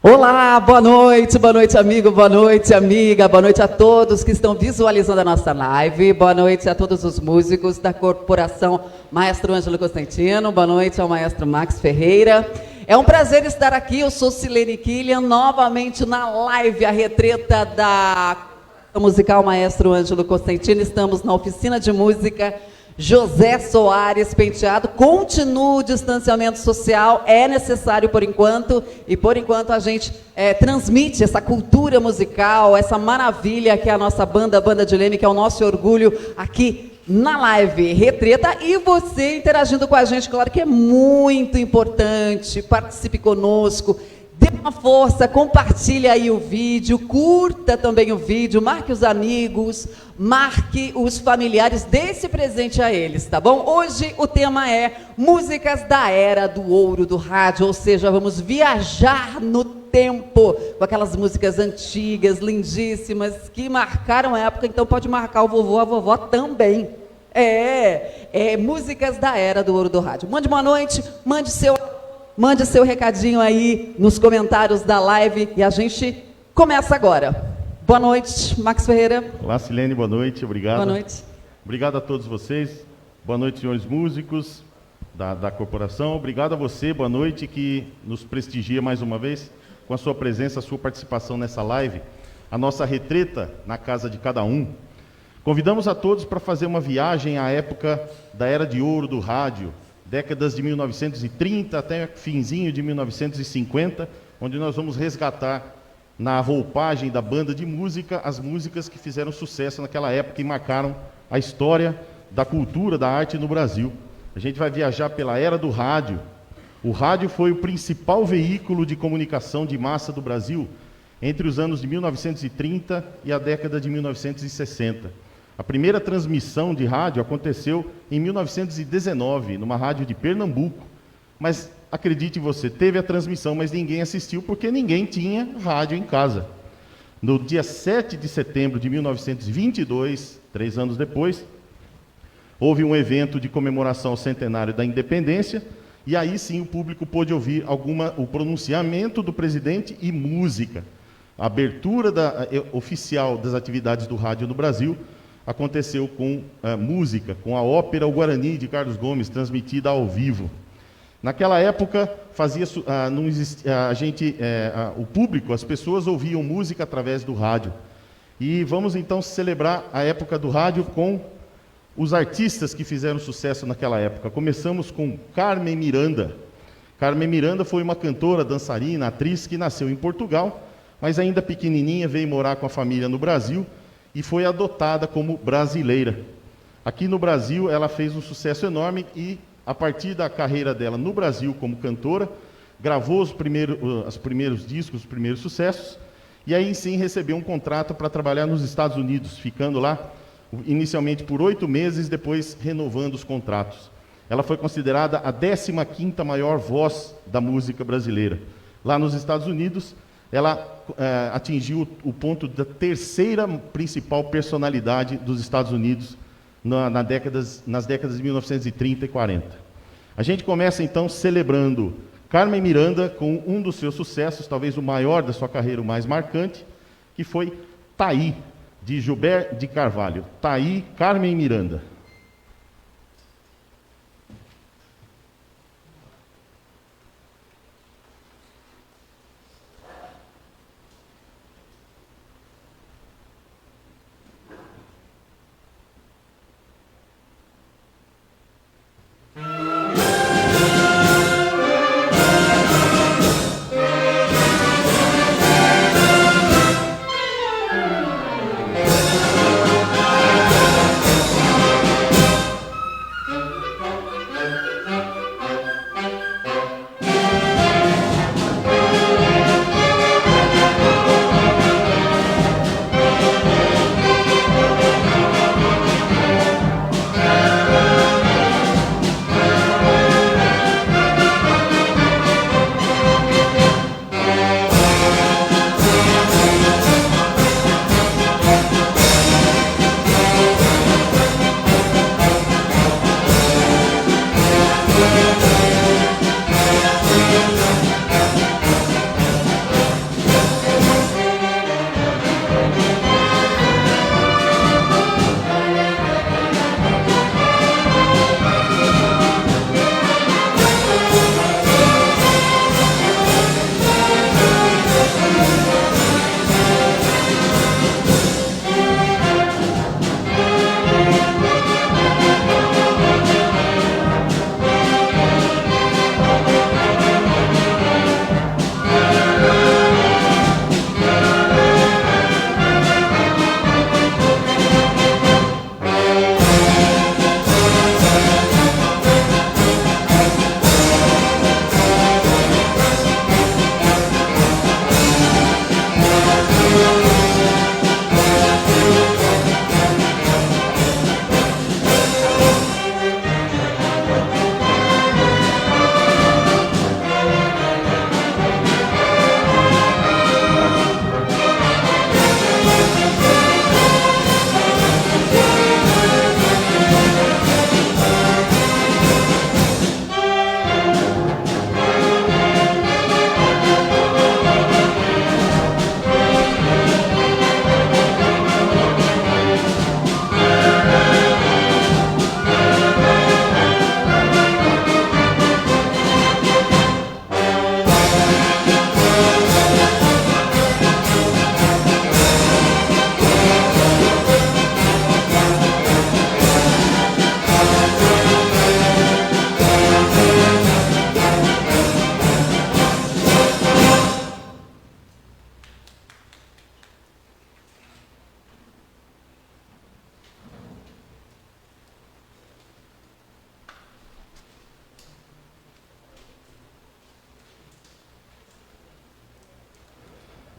Olá, boa noite, amigo, boa noite, amiga, boa noite a todos que estão visualizando a nossa live, boa noite a todos os músicos da Corporação Maestro Ângelo Costantino, boa noite ao Maestro Max Ferreira. É um prazer estar aqui, eu sou Silene Killian, novamente na live, a retreta da musical Maestro Ângelo Costantino. Estamos na oficina de música José Soares Penteado. Continua o distanciamento social, é necessário por enquanto, e por enquanto a gente transmite essa cultura musical, essa maravilha que é a nossa banda de Leme, que é o nosso orgulho aqui na live Retreta, e você interagindo com a gente, claro que é muito importante, participe conosco, dê uma força, compartilhe aí o vídeo, curta também o vídeo, marque os amigos, marque os familiares, dê esse presente a eles, tá bom? Hoje o tema é músicas da era do ouro do rádio, ou seja, vamos viajar no tempo com aquelas músicas antigas, lindíssimas, que marcaram a época, então pode marcar o vovô, a vovó também. Músicas da era do ouro do rádio. Mande boa noite, mande seu recadinho aí nos comentários da live e a gente começa agora. Boa noite, Max Ferreira. Olá, Silene, boa noite, obrigado. Boa noite. Obrigado a todos vocês. Boa noite, senhores músicos da corporação. Obrigado a você, boa noite, que nos prestigia mais uma vez com a sua presença, a sua participação nessa live. A nossa retreta na casa de cada um. Convidamos a todos para fazer uma viagem à época da era de ouro do rádio, décadas de 1930 até finzinho de 1950, onde nós vamos resgatar na roupagem da banda de música as músicas que fizeram sucesso naquela época e marcaram a história da cultura, da arte no Brasil. A gente vai viajar pela era do rádio. O rádio foi o principal veículo de comunicação de massa do Brasil entre os anos de 1930 e a década de 1960. A primeira transmissão de rádio aconteceu em 1919, numa rádio de Pernambuco. Mas, acredite você, teve a transmissão, mas ninguém assistiu porque ninguém tinha rádio em casa. No dia 7 de setembro de 1922, 3 anos depois, houve um evento de comemoração ao centenário da independência, e aí sim o público pôde ouvir o pronunciamento do presidente e música. A abertura oficial das atividades do rádio no Brasil aconteceu com música, com a ópera O Guarani de Carlos Gomes, transmitida ao vivo. Naquela época, o público, as pessoas ouviam música através do rádio. E vamos então celebrar a época do rádio com os artistas que fizeram sucesso naquela época. Começamos com Carmen Miranda. Carmen Miranda foi uma cantora, dançarina, atriz que nasceu em Portugal, mas ainda pequenininha veio morar com a família no Brasil e foi adotada como brasileira. Aqui no Brasil ela fez um sucesso enorme e, a partir da carreira dela no Brasil como cantora, gravou os primeiros discos, os primeiros sucessos, e aí sim recebeu um contrato para trabalhar nos Estados Unidos, ficando lá inicialmente por 8 meses, depois renovando os contratos. Ela foi considerada a 15ª maior voz da música brasileira. Lá nos Estados Unidos, ela atingiu o ponto da 3ª principal personalidade dos Estados Unidos nas décadas de 1930 e 40. A gente começa então celebrando Carmen Miranda com um dos seus sucessos, talvez o maior da sua carreira, o mais marcante, que foi Taí, de Gilberto de Carvalho. Taí, Carmen Miranda.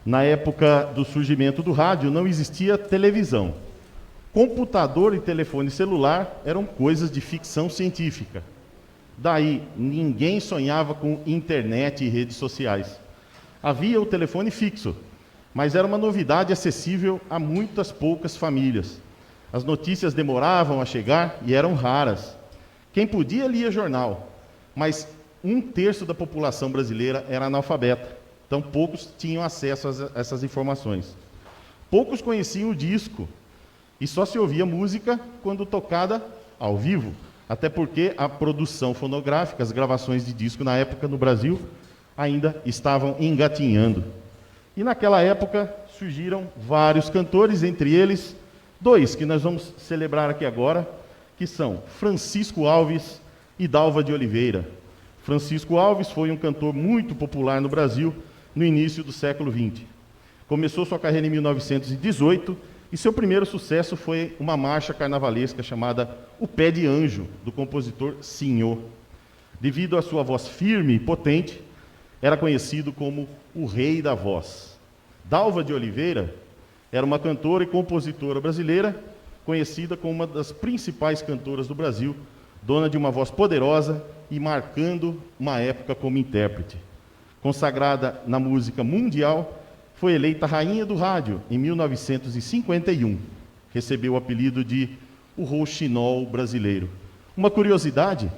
Na época do surgimento do rádio, não existia televisão. Computador e telefone celular eram coisas de ficção científica. Daí, ninguém sonhava com internet e redes sociais. Havia o telefone fixo, mas era uma novidade acessível a muitas poucas famílias. As notícias demoravam a chegar e eram raras. Quem podia lia jornal, mas 1/3 da população brasileira era analfabeta. Então, poucos tinham acesso a essas informações. Poucos conheciam o disco e só se ouvia música quando tocada ao vivo, até porque a produção fonográfica, as gravações de disco na época no Brasil, ainda estavam engatinhando. E naquela época surgiram vários cantores, entre eles 2 que nós vamos celebrar aqui agora, que são Francisco Alves e Dalva de Oliveira. Francisco Alves foi um cantor muito popular no Brasil no início do século XX. Começou sua carreira em 1918 e seu primeiro sucesso foi uma marcha carnavalesca chamada O Pé de Anjo, do compositor Sinhô. Devido à sua voz firme e potente, era conhecido como o Rei da Voz. Dalva de Oliveira era uma cantora e compositora brasileira, conhecida como uma das principais cantoras do Brasil, dona de uma voz poderosa e marcando uma época como intérprete. Consagrada na música mundial, foi eleita Rainha do Rádio em 1951. Recebeu o apelido de o Rouxinol brasileiro. Uma curiosidade,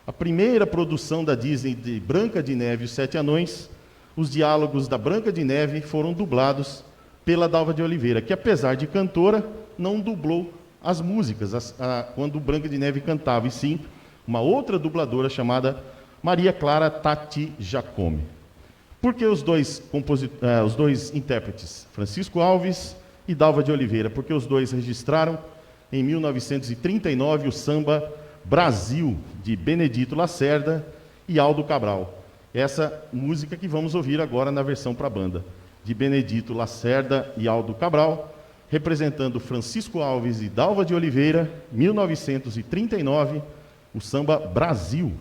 a primeira produção da Disney de Branca de Neve e os Sete Anões, os diálogos da Branca de Neve foram dublados pela Dalva de Oliveira, que apesar de cantora, não dublou as músicas quando Branca de Neve cantava, e sim uma outra dubladora chamada Maria Clara Tati Jacome. Por que os dois intérpretes, Francisco Alves e Dalva de Oliveira? Porque os dois registraram em 1939 o samba Brasil, de Benedito Lacerda e Aldo Cabral. Essa música que vamos ouvir agora na versão para a banda, de Benedito Lacerda e Aldo Cabral, representando Francisco Alves e Dalva de Oliveira, 1939, o samba Brasil.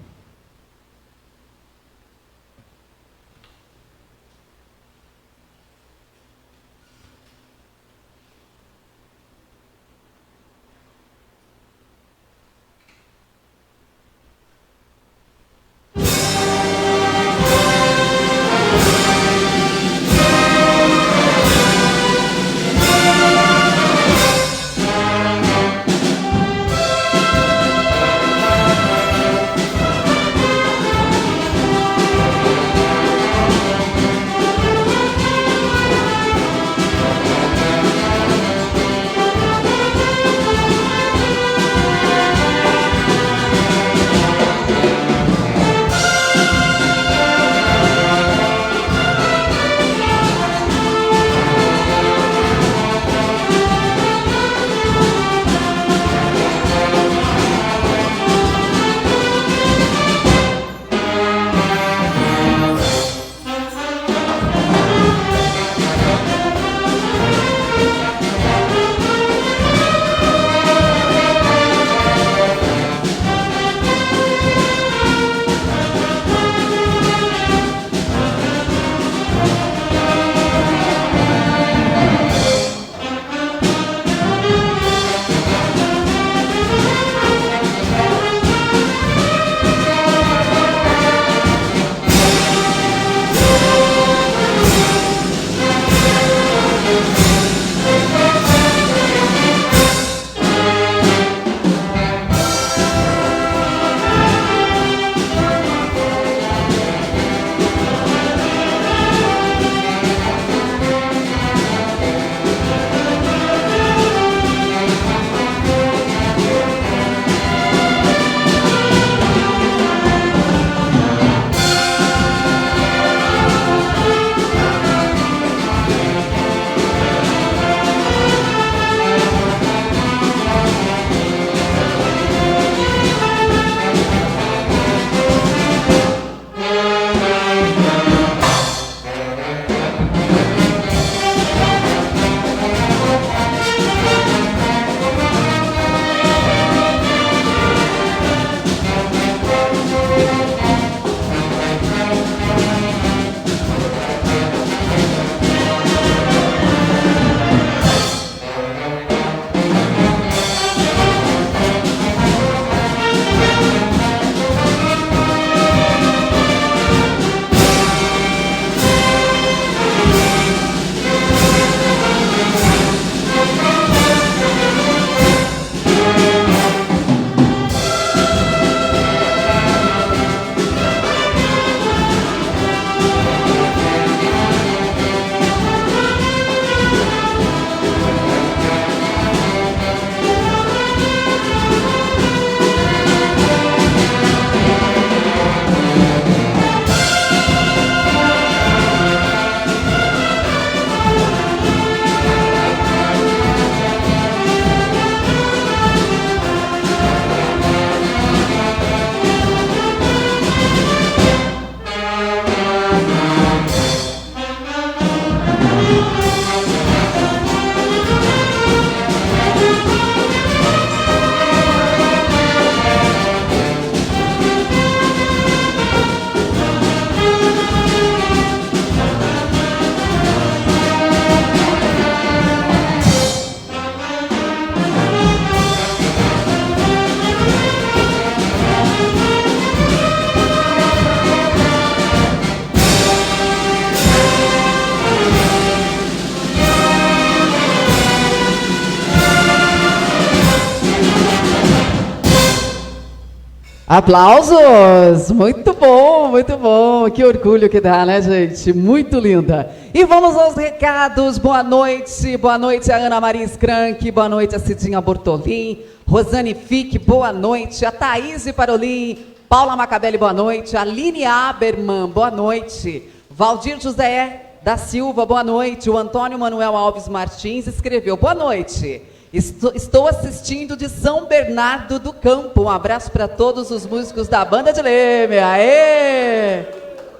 Aplausos! Muito bom, muito bom. Que orgulho que dá, né, gente? Muito linda. E vamos aos recados. Boa noite a Ana Maria Skrank, boa noite a Cidinha Bortolim, Rosane Fick, boa noite, a Thaís Parolim, Paula Macabelli, boa noite, a Aline Aberman, boa noite, Valdir José da Silva, boa noite, o Antônio Manuel Alves Martins escreveu, boa noite. Estou assistindo de São Bernardo do Campo. Um abraço para todos os músicos da Banda de Leme. Aê!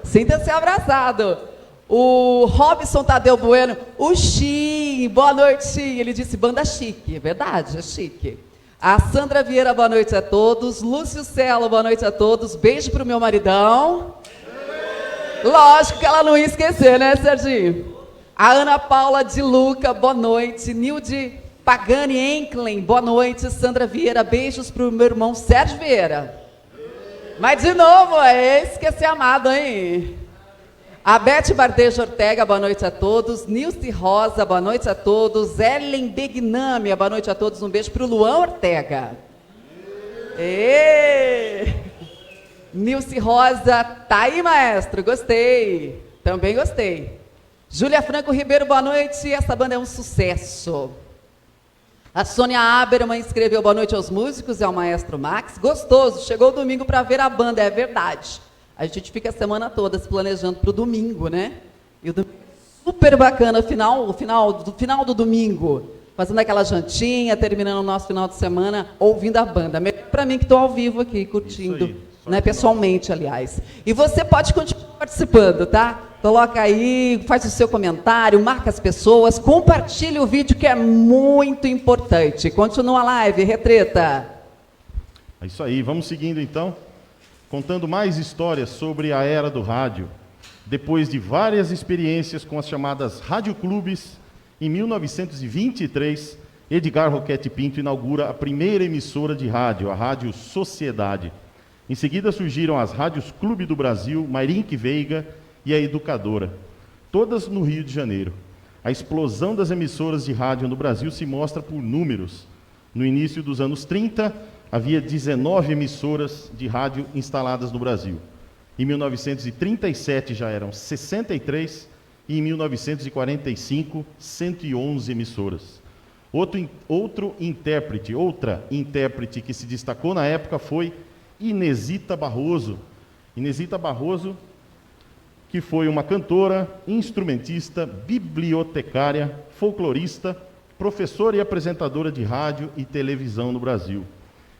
Sinta-se abraçado. O Robson Tadeu Bueno, o Xim, boa noite, Xim. Ele disse banda chique, é verdade, é chique. A Sandra Vieira, boa noite a todos. Lúcio Celo, boa noite a todos. Beijo pro meu maridão. Lógico que ela não ia esquecer, né, Serginho? A Ana Paula de Luca, boa noite. Nilde Pagani Enklen, boa noite. Sandra Vieira, beijos pro meu irmão Sérgio Vieira. Mas de novo, esqueci amado, hein? A Beth Bardejo Ortega, boa noite a todos. Nilce Rosa, boa noite a todos. Ellen Begnamia, boa noite a todos. Um beijo pro Luan Ortega. Nilce Rosa, tá aí, maestro, gostei. Também gostei. Júlia Franco Ribeiro, boa noite. Essa banda é um sucesso. A Sônia Aberman escreveu boa noite aos músicos e ao maestro Max. Gostoso, chegou o domingo para ver a banda, é verdade. A gente fica a semana toda se planejando para o domingo, né? E o domingo é super bacana, o final do domingo, fazendo aquela jantinha, terminando o nosso final de semana, ouvindo a banda. Melhor para mim que estou ao vivo aqui, curtindo, né, pessoalmente, aliás. E você pode continuar participando, tá? Coloca aí, faz o seu comentário, marca as pessoas, compartilha o vídeo que é muito importante. Continua a live, Retreta. É isso aí, vamos seguindo então, contando mais histórias sobre a era do rádio. Depois de várias experiências com as chamadas radioclubes, em 1923, Edgar Roquete Pinto inaugura a primeira emissora de rádio, a Rádio Sociedade. Em seguida surgiram as Rádios Clube do Brasil, Mairink Veiga e a Educadora, todas no Rio de Janeiro. A explosão das emissoras de rádio no Brasil se mostra por números. No início dos anos 30, havia 19 emissoras de rádio instaladas no Brasil. Em 1937 já eram 63 e em 1945, 111 emissoras. Outra intérprete que se destacou na época foi Inesita Barroso. Inesita Barroso, que foi uma cantora, instrumentista, bibliotecária, folclorista, professora e apresentadora de rádio e televisão no Brasil.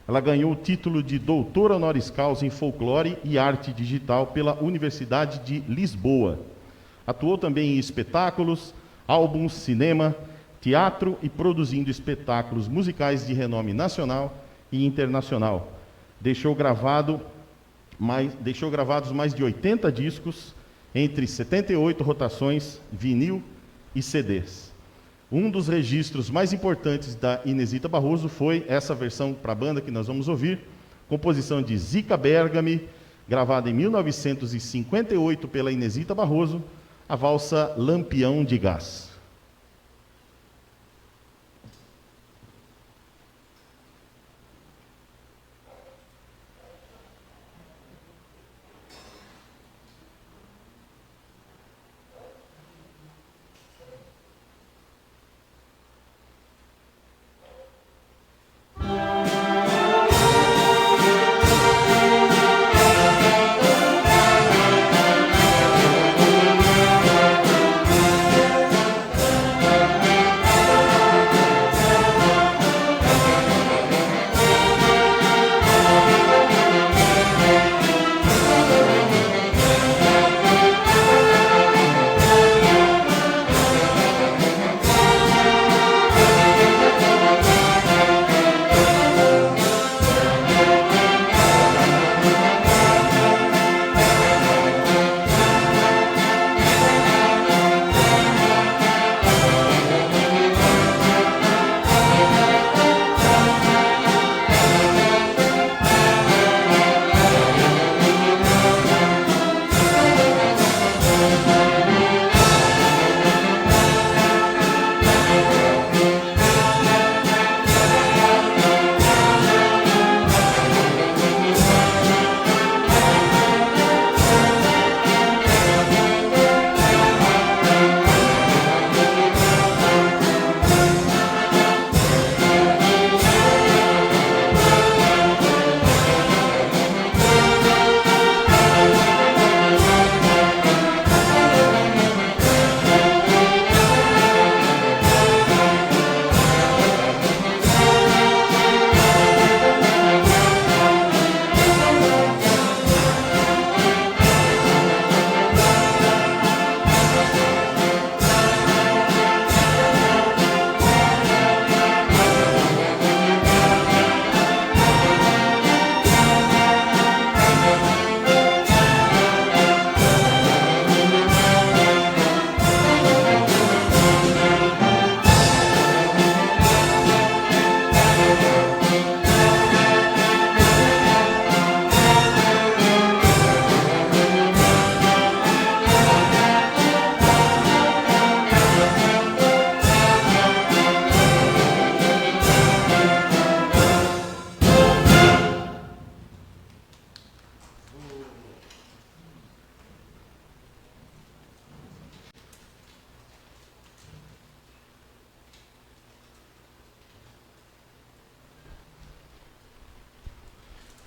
Ela ganhou o título de doutora honoris causa em folclore e arte digital pela Universidade de Lisboa. Atuou também em espetáculos, álbuns, cinema, teatro e produzindo espetáculos musicais de renome nacional e internacional. Deixou gravados mais de 80 discos, entre 78 rotações, vinil e CDs. Um dos registros mais importantes da Inesita Barroso foi essa versão para a banda que nós vamos ouvir, composição de Zica Bergami, gravada em 1958 pela Inesita Barroso, a valsa Lampião de Gás.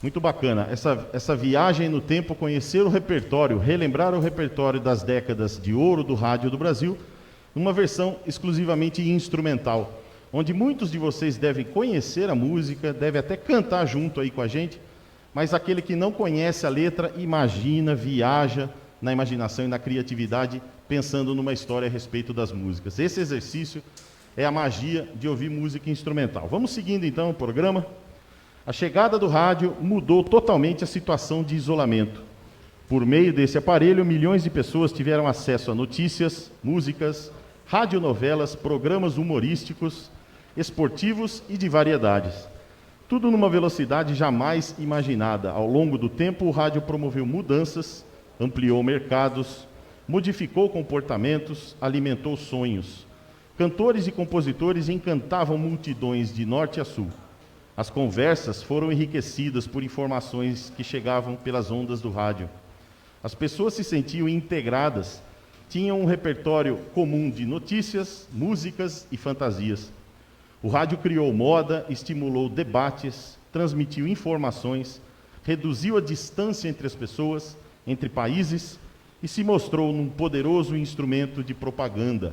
Muito bacana. Essa viagem no tempo, conhecer o repertório, relembrar o repertório das décadas de ouro do rádio do Brasil, numa versão exclusivamente instrumental, onde muitos de vocês devem conhecer a música, devem até cantar junto aí com a gente, mas aquele que não conhece a letra, imagina, viaja na imaginação e na criatividade, pensando numa história a respeito das músicas. Esse exercício é a magia de ouvir música instrumental. Vamos seguindo então o programa. A chegada do rádio mudou totalmente a situação de isolamento. Por meio desse aparelho, milhões de pessoas tiveram acesso a notícias, músicas, radionovelas, programas humorísticos, esportivos e de variedades. Tudo numa velocidade jamais imaginada. Ao longo do tempo, o rádio promoveu mudanças, ampliou mercados, modificou comportamentos, alimentou sonhos. Cantores e compositores encantavam multidões de norte a sul. As conversas foram enriquecidas por informações que chegavam pelas ondas do rádio. As pessoas se sentiam integradas, tinham um repertório comum de notícias, músicas e fantasias. O rádio criou moda, estimulou debates, transmitiu informações, reduziu a distância entre as pessoas, entre países e se mostrou um poderoso instrumento de propaganda.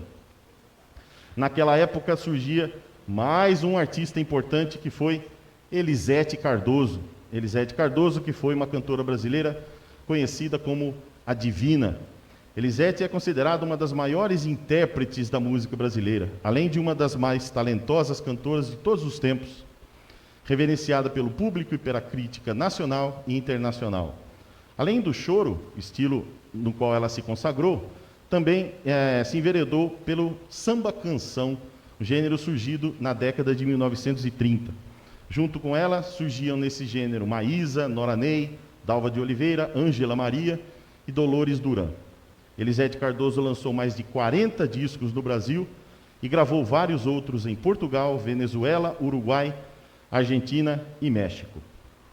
Naquela época surgia mais um artista importante que foi Elisete Cardoso. Elisete Cardoso, que foi uma cantora brasileira conhecida como a Divina. Elisete é considerada uma das maiores intérpretes da música brasileira, além de uma das mais talentosas cantoras de todos os tempos, reverenciada pelo público e pela crítica nacional e internacional. Além do choro, estilo no qual ela se consagrou, também se enveredou pelo samba-canção, um gênero surgido na década de 1930. Junto com ela surgiam nesse gênero Maísa, Nora Ney, Dalva de Oliveira, Ângela Maria e Dolores Duran. Elisete Cardoso lançou mais de 40 discos no Brasil e gravou vários outros em Portugal, Venezuela, Uruguai, Argentina e México.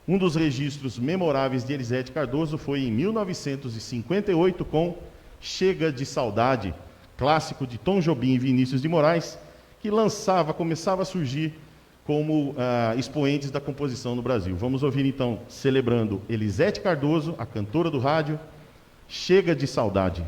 Um dos registros memoráveis de Elisete Cardoso foi em 1958 com Chega de Saudade, clássico de Tom Jobim e Vinícius de Moraes, que começava a surgir como expoentes da composição no Brasil. Vamos ouvir então, celebrando Elisete Cardoso, a cantora do rádio, Chega de Saudade.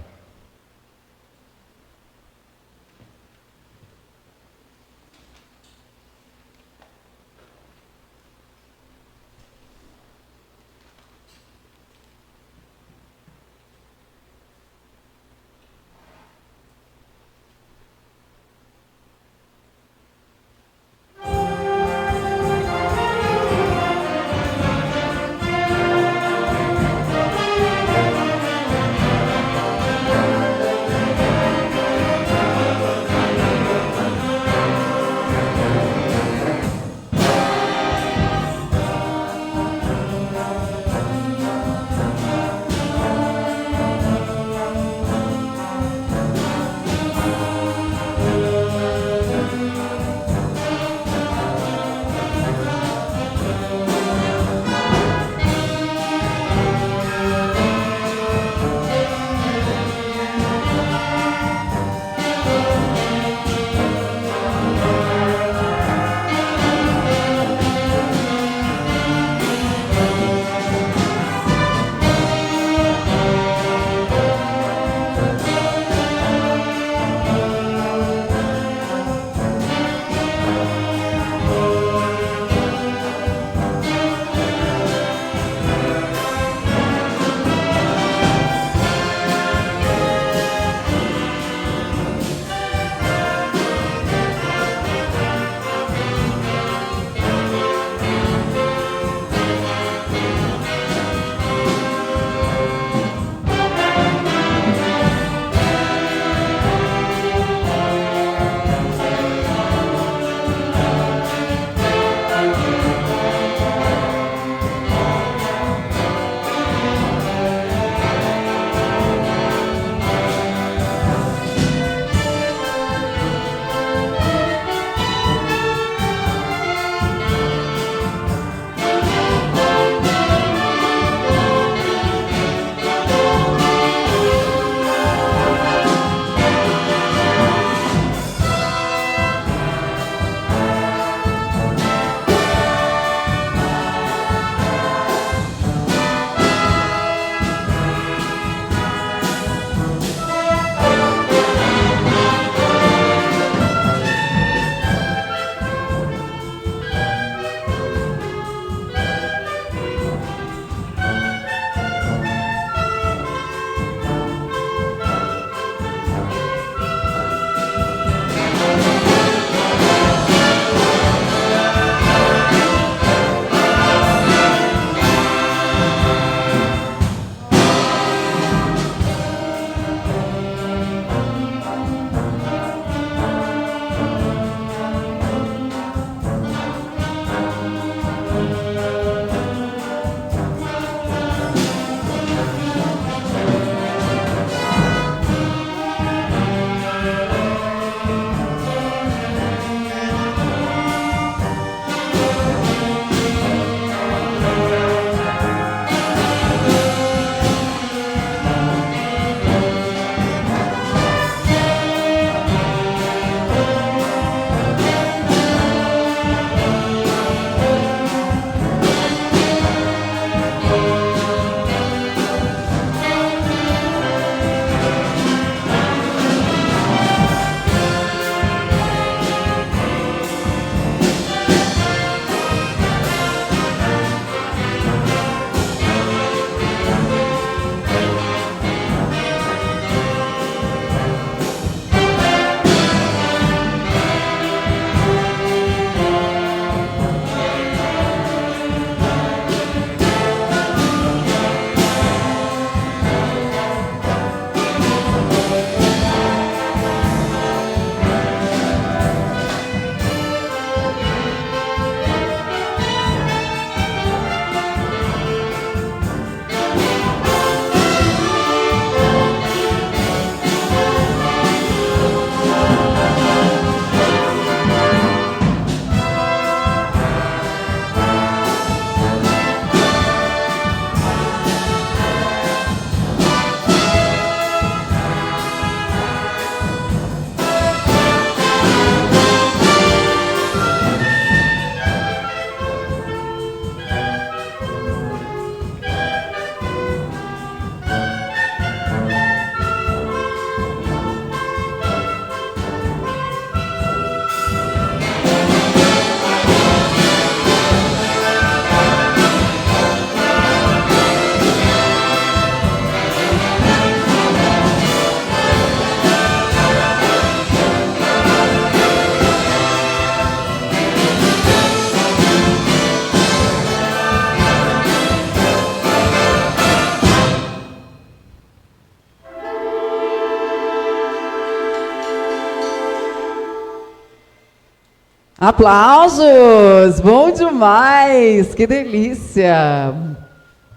Aplausos! Bom demais! Que delícia!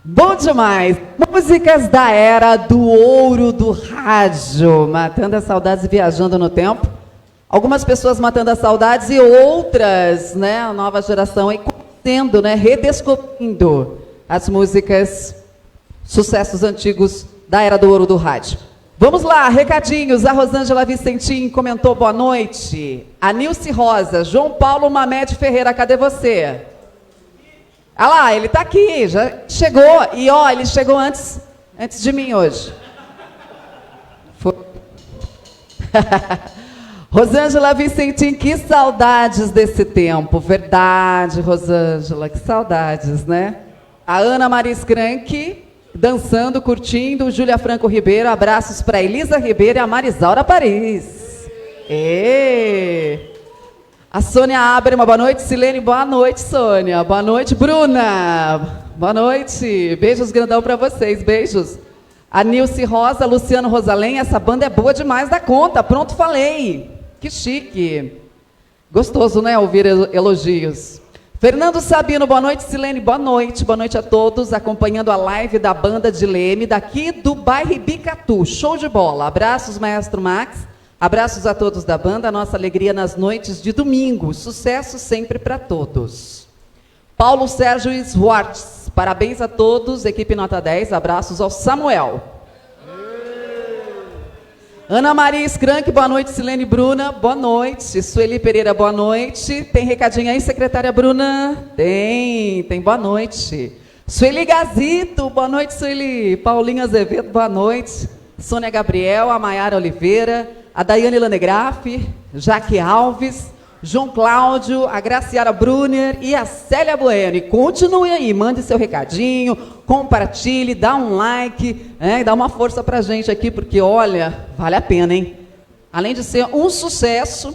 Bom demais! Músicas da era do ouro do rádio, matando as saudades e viajando no tempo. Algumas pessoas matando as saudades e outras, né, a nova geração aí conhecendo, né, redescobrindo as músicas, sucessos antigos da era do ouro do rádio. Vamos lá, recadinhos. A Rosângela Vicentim comentou boa noite. A Nilce Rosa, João Paulo Mamed Ferreira, cadê você? Ah lá, ele está aqui, já chegou. E ó, ele chegou antes de mim hoje. Foi. Rosângela Vicentim, que saudades desse tempo. Verdade, Rosângela, que saudades, né? A Ana Maria Skrank, dançando, curtindo. Júlia Franco Ribeiro, abraços para Elisa Ribeiro e a Marisaura Paris. A Sônia Abrema, boa noite. Silene, boa noite, Sônia. Boa noite, Bruna. Boa noite. Beijos grandão para vocês, beijos. A Nilce Rosa, Luciano Rosalém, essa banda é boa demais da conta. Pronto, falei. Que chique. Gostoso, né, ouvir elogios. Fernando Sabino, boa noite. Silene, boa noite a todos, acompanhando a live da banda de Leme, daqui do bairro Bicatu, show de bola, abraços Maestro Max, abraços a todos da banda, nossa alegria nas noites de domingo, sucesso sempre para todos. Paulo Sérgio Swartz, parabéns a todos, equipe nota 10, abraços ao Samuel. Ana Maria Skrank, boa noite. Silene Bruna, boa noite. Sueli Pereira, boa noite. Tem recadinho aí, secretária Bruna? Tem boa noite. Sueli Gazito, boa noite, Sueli. Paulinho Azevedo, boa noite. Sônia Gabriel, a Maiara Oliveira, a Daiane Lanegraf, Jaque Alves, João Cláudio, a Graciara Brunner e a Célia Bueno. E continue aí, mande seu recadinho, compartilhe, dá um like, dá uma força pra gente aqui, porque olha, vale a pena, hein? Além de ser um sucesso,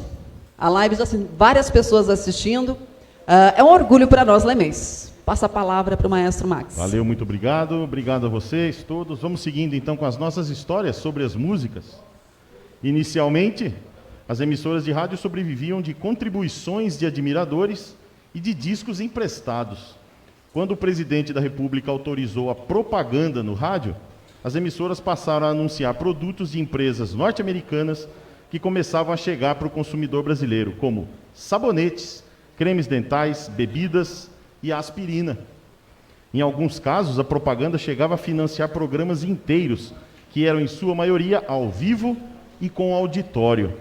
a live já tem várias pessoas assistindo, é um orgulho para nós, lemenses. Passa a palavra para o Maestro Max. Valeu, muito obrigado a vocês todos. Vamos seguindo então com as nossas histórias sobre as músicas. Inicialmente, as emissoras de rádio sobreviviam de contribuições de admiradores e de discos emprestados. Quando o presidente da República autorizou a propaganda no rádio, as emissoras passaram a anunciar produtos de empresas norte-americanas que começavam a chegar para o consumidor brasileiro, como sabonetes, cremes dentais, bebidas e aspirina. Em alguns casos, a propaganda chegava a financiar programas inteiros, que eram, em sua maioria, ao vivo e com auditório.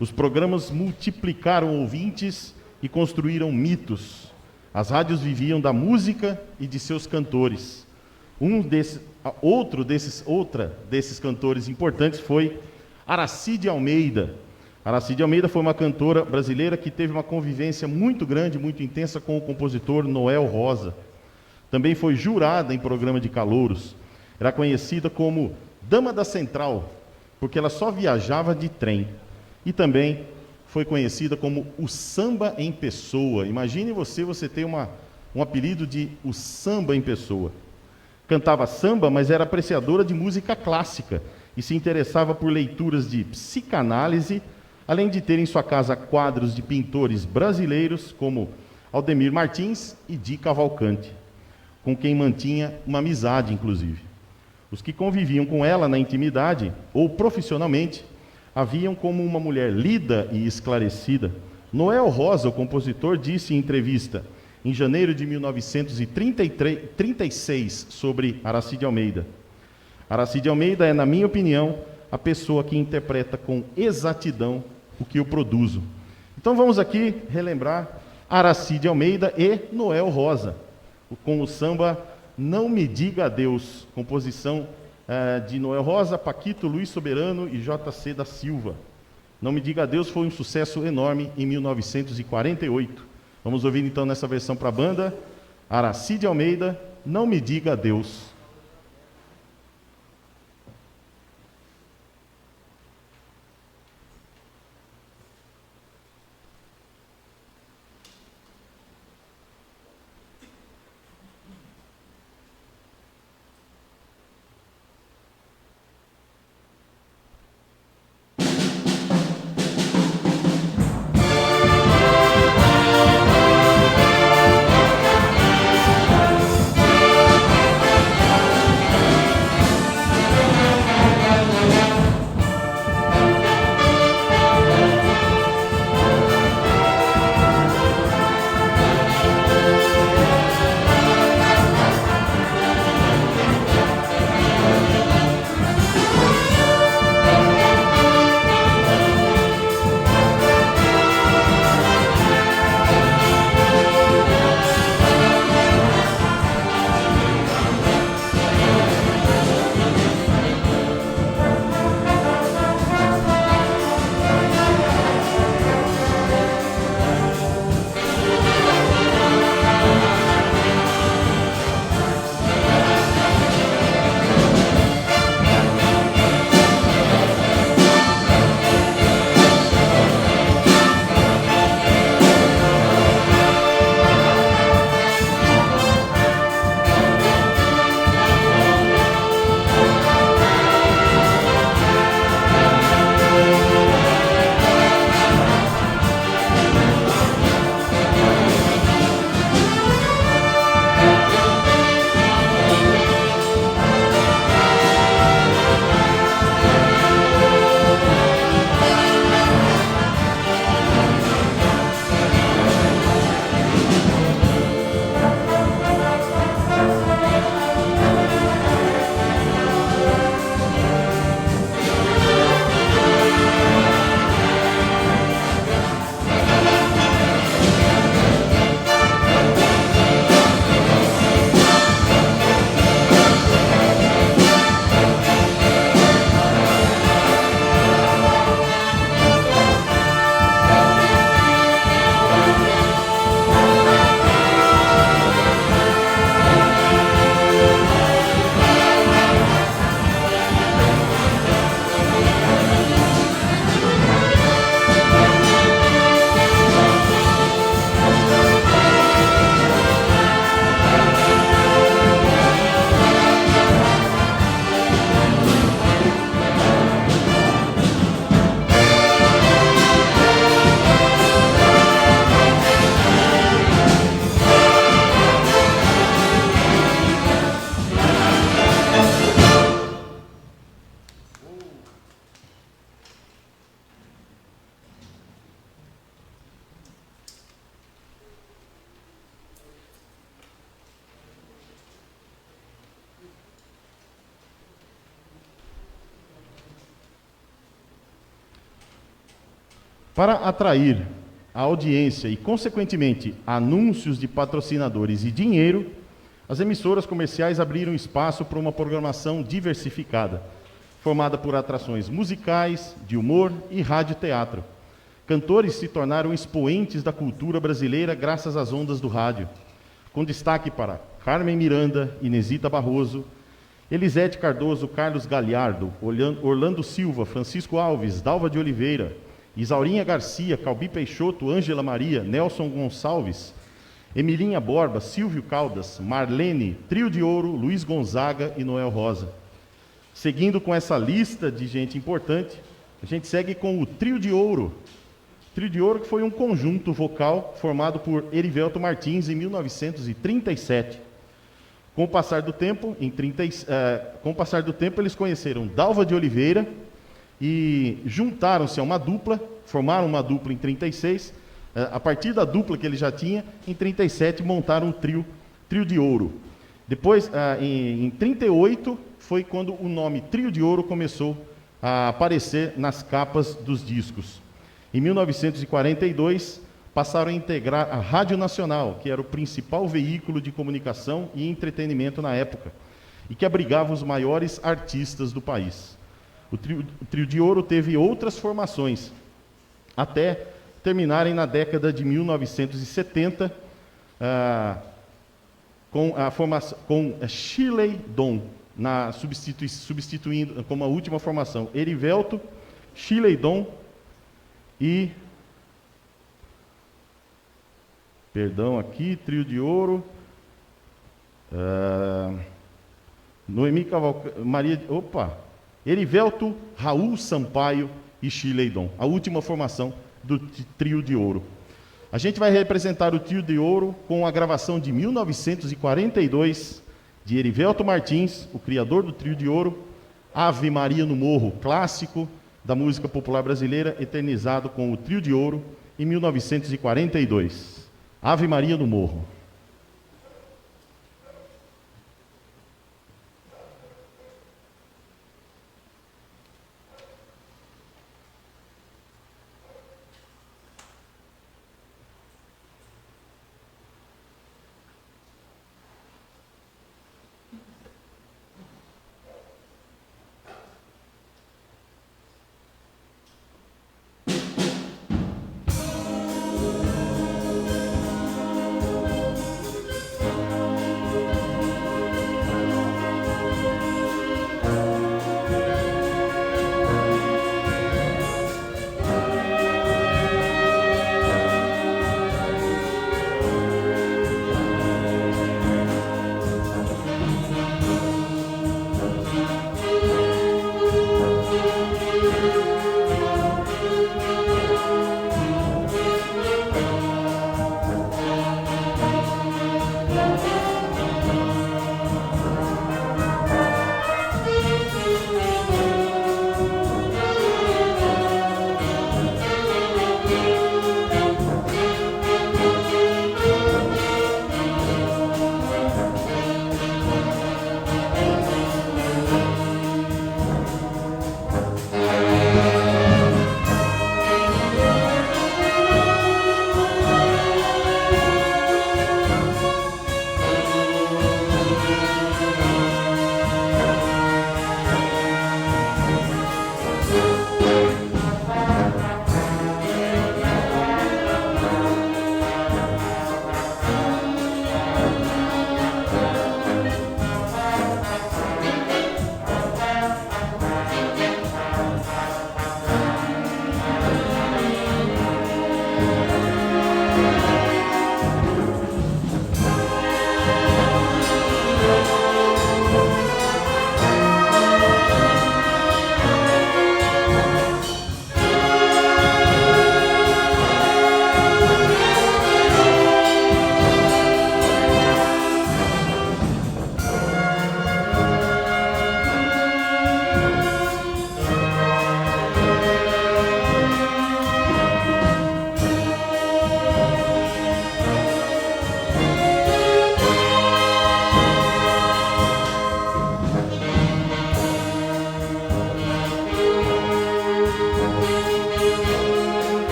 Os programas multiplicaram ouvintes e construíram mitos. As rádios viviam da música e de seus cantores. Outra desses cantores importantes foi Aracide Almeida. Aracide Almeida foi uma cantora brasileira que teve uma convivência muito grande, muito intensa com o compositor Noel Rosa. Também foi jurada em programa de calouros. Era conhecida como Dama da Central, porque ela só viajava de trem. E também foi conhecida como o samba em pessoa. Imagine você ter um apelido de o samba em pessoa. Cantava samba, mas era apreciadora de música clássica e se interessava por leituras de psicanálise, além de ter em sua casa quadros de pintores brasileiros como Aldemir Martins e Di Cavalcanti, com quem mantinha uma amizade, inclusive. Os que conviviam com ela na intimidade ou profissionalmente a viam como uma mulher lida e esclarecida. Noel Rosa, o compositor, disse em entrevista, em janeiro de 1936, sobre Aracide Almeida: Aracide Almeida é, na minha opinião, a pessoa que interpreta com exatidão o que eu produzo. Então vamos aqui relembrar Aracide Almeida e Noel Rosa, com o samba Não Me Diga Adeus, composição de Noel Rosa, Paquito, Luiz Soberano e J.C. da Silva. Não Me Diga Adeus foi um sucesso enorme em 1948. Vamos ouvir então nessa versão para a banda, Aracide Almeida, Não Me Diga Adeus. Para atrair a audiência e, consequentemente, anúncios de patrocinadores e dinheiro, as emissoras comerciais abriram espaço para uma programação diversificada, formada por atrações musicais, de humor e rádio-teatro. Cantores se tornaram expoentes da cultura brasileira graças às ondas do rádio, com destaque para Carmen Miranda, Inesita Barroso, Elisete Cardoso, Carlos Galhardo, Orlando Silva, Francisco Alves, Dalva de Oliveira, Isaurinha Garcia, Calbi Peixoto, Ângela Maria, Nelson Gonçalves, Emilinha Borba, Silvio Caldas, Marlene, Trio de Ouro, Luiz Gonzaga e Noel Rosa. Seguindo com essa lista de gente importante, a gente segue com o Trio de Ouro. Trio de Ouro, que foi um conjunto vocal formado por Erivelto Martins em 1937. Com o passar do tempo, eles conheceram Dalva de Oliveira e juntaram-se a uma dupla, formaram uma dupla em 36. A partir da dupla que ele já tinha, em 37 montaram o Trio de Ouro. Depois, em 38, foi quando o nome Trio de Ouro começou a aparecer nas capas dos discos. Em 1942, passaram a integrar a Rádio Nacional, que era o principal veículo de comunicação e entretenimento na época, e que abrigava os maiores artistas do país. O Trio de Ouro teve outras formações, até terminarem na década de 1970, com Shirley Dom, substituindo como a última formação, Erivelto, Shirley Dom e... Perdão aqui, Trio de Ouro. Noemi Cavalcante, Erivelto, Raul Sampaio e Shirley Dom. A última formação do Trio de Ouro. A gente vai representar o Trio de Ouro com a gravação de 1942 de Erivelto Martins, o criador do Trio de Ouro, Ave Maria no Morro, clássico da música popular brasileira, eternizado com o Trio de Ouro em 1942. Ave Maria no Morro.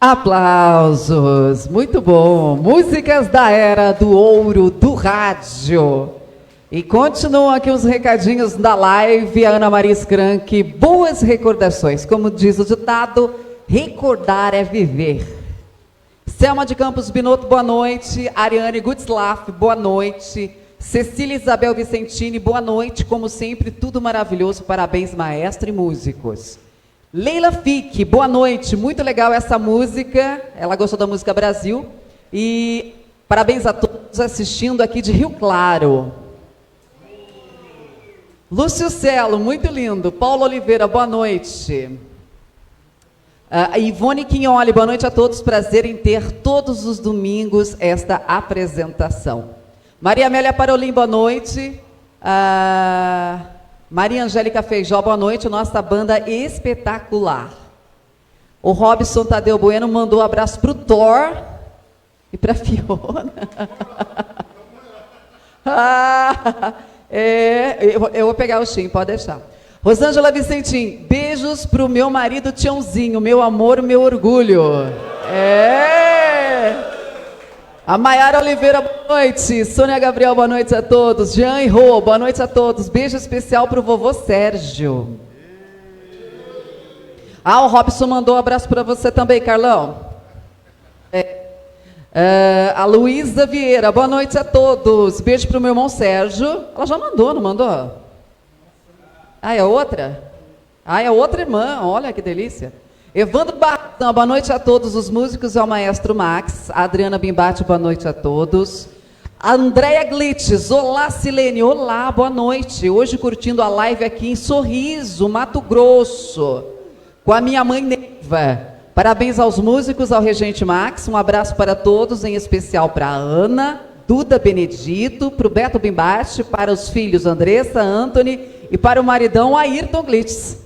Aplausos, muito bom. Músicas da era do ouro do rádio. E continuam aqui os recadinhos da live, a Ana Maria Skrank, boas recordações. Como diz o ditado, recordar é viver. Selma de Campos Binotto, boa noite. Ariane Gutzlaff, boa noite. Cecília Isabel Vicentini, boa noite. Como sempre, tudo maravilhoso. Parabéns, maestro e músicos. Leila Fick, boa noite. Muito legal essa música. Ela gostou da música Brasil. E parabéns a todos assistindo aqui de Rio Claro. Lúcio Celo, muito lindo. Paulo Oliveira, boa noite. Ivone Quinholi, boa noite a todos. Prazer em ter todos os domingos esta apresentação. Maria Amélia Parolim, boa noite. Maria Angélica Feijó, boa noite. Nossa banda espetacular. O Robson Tadeu Bueno mandou um abraço para o Thor e para a Fiona. Eu vou pegar o Xim, pode deixar. Rosângela Vicentim, beijos para o meu marido Tiãozinho, meu amor, meu orgulho. A Maiara Oliveira, boa noite. Sônia Gabriel, boa noite a todos. Jean e Rô, boa noite a todos. Beijo especial para o vovô Sérgio. O Robson mandou um abraço para você também, Carlão. A Luísa Vieira, boa noite a todos. Beijo para o meu irmão Sérgio. Ela já mandou, não mandou? É outra? É outra irmã, olha que delícia. Evandro Bartão, boa noite a todos os músicos e ao maestro Max. A Adriana Bimbate, boa noite a todos. A Andréia Glitz, olá Silene, olá, boa noite. Hoje curtindo a live aqui em Sorriso, Mato Grosso, com a minha mãe Neiva. Parabéns aos músicos, ao Regente Max, um abraço para todos, em especial para a Ana, Duda Benedito, para o Beto Bimbate, para os filhos Andressa, Anthony e para o maridão Ayrton Glitz.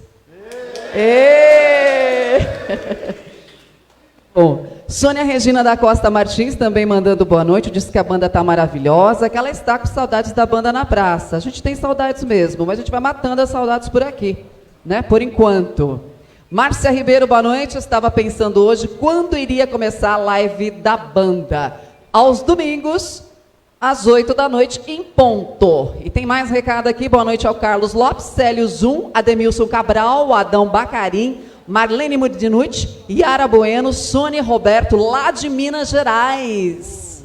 Bom, Sônia Regina da Costa Martins também mandando boa noite, disse que a banda está maravilhosa, que ela está com saudades da banda na praça. A gente tem saudades mesmo, mas a gente vai matando as saudades por aqui, né? Por enquanto. Márcia Ribeiro, boa noite. Eu estava pensando hoje quando iria começar a live da banda. Aos domingos, às 8 da noite, em ponto. E tem mais recado aqui. Boa noite ao Carlos Lopes, Célio Zum, Ademilson Cabral, Adão Bacarim, Marlene Mudinucci, Yara Bueno, Sônia Roberto, lá de Minas Gerais.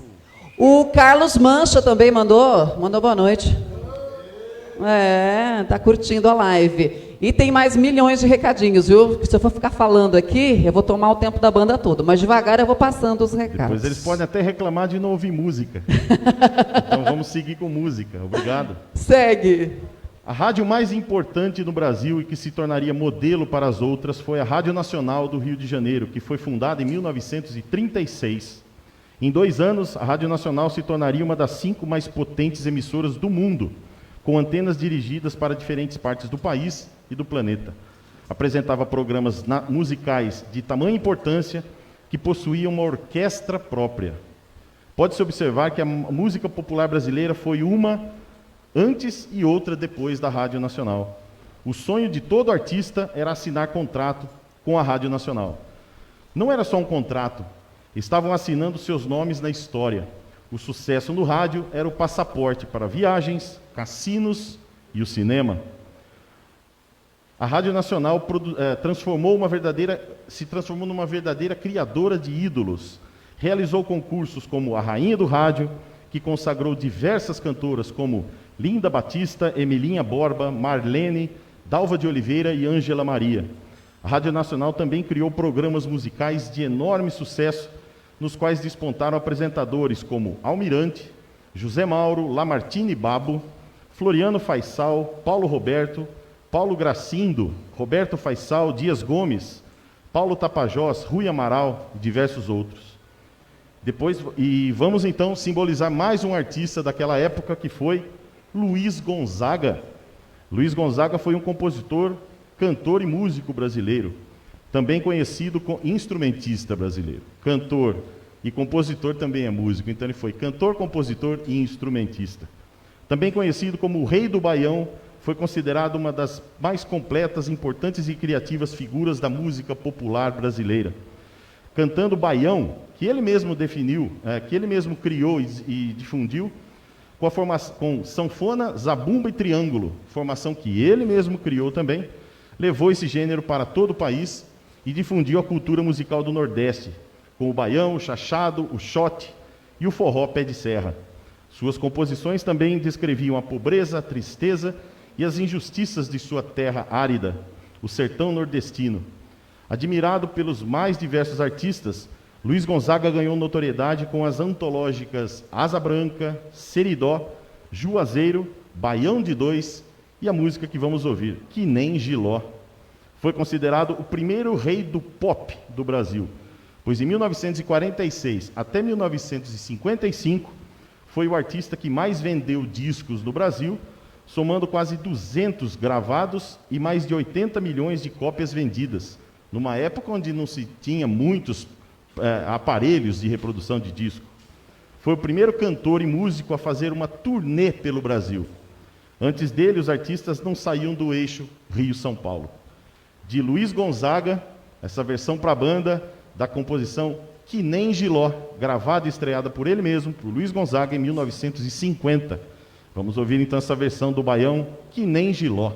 O Carlos Mancha também mandou boa noite. Tá curtindo a live. E tem mais milhões de recadinhos, viu? Se eu for ficar falando aqui, eu vou tomar o tempo da banda toda, mas devagar eu vou passando os recados. Depois eles podem até reclamar de não ouvir música. Então vamos seguir com música. Obrigado. Segue. A rádio mais importante no Brasil e que se tornaria modelo para as outras foi a Rádio Nacional do Rio de Janeiro, que foi fundada em 1936. Em 2 anos, a Rádio Nacional se tornaria uma das 5 mais potentes emissoras do mundo, com antenas dirigidas para diferentes partes do país e do planeta. Apresentava programas musicais de tamanha importância que possuíam uma orquestra própria. Pode-se observar que a música popular brasileira foi uma antes e outra depois da Rádio Nacional. O sonho de todo artista era assinar contrato com a Rádio Nacional. Não era só um contrato, estavam assinando seus nomes na história. O sucesso no rádio era o passaporte para viagens, cassinos e o cinema. A Rádio Nacional se transformou numa verdadeira criadora de ídolos. Realizou concursos como a Rainha do Rádio, que consagrou diversas cantoras como Linda Batista, Emilinha Borba, Marlene, Dalva de Oliveira e Ângela Maria. A Rádio Nacional também criou programas musicais de enorme sucesso, nos quais despontaram apresentadores como Almirante, José Mauro, Lamartine Babo, Floriano Faisal, Paulo Roberto, Paulo Gracindo, Roberto Faisal, Dias Gomes, Paulo Tapajós, Rui Amaral e diversos outros. Vamos então simbolizar mais um artista daquela época, que foi Luiz Gonzaga. Luiz Gonzaga foi um compositor, cantor e músico brasileiro, também conhecido como instrumentista brasileiro. Cantor e compositor também é músico, então ele foi cantor, compositor e instrumentista. Também conhecido como o Rei do Baião, foi considerado uma das mais completas, importantes e criativas figuras da música popular brasileira. cantando baião, que ele mesmo definiu, que ele mesmo criou e difundiu, com sanfona, zabumba e triângulo, formação que ele mesmo criou também, levou esse gênero para todo o país e difundiu a cultura musical do Nordeste, com o baião, o chachado, o xote e o forró pé de serra. Suas composições também descreviam a pobreza, a tristeza e as injustiças de sua terra árida, o sertão nordestino. Admirado pelos mais diversos artistas, Luiz Gonzaga ganhou notoriedade com as antológicas Asa Branca, Seridó, Juazeiro, Baião de Dois e a música que vamos ouvir, Que Nem Giló. Foi considerado o primeiro rei do pop do Brasil, pois em 1946 até 1955 foi o artista que mais vendeu discos no Brasil, somando quase 200 gravados e mais de 80 milhões de cópias vendidas, numa época onde não se tinha muitos aparelhos de reprodução de disco. Foi o primeiro cantor e músico a fazer uma turnê pelo Brasil. Antes dele, os artistas não saíam do eixo Rio-São Paulo. De Luiz Gonzaga, essa versão para a banda da composição Que Nem Giló, gravada e estreada por ele mesmo, por Luiz Gonzaga, em 1950. Vamos ouvir então essa versão do baião Que Nem Giló.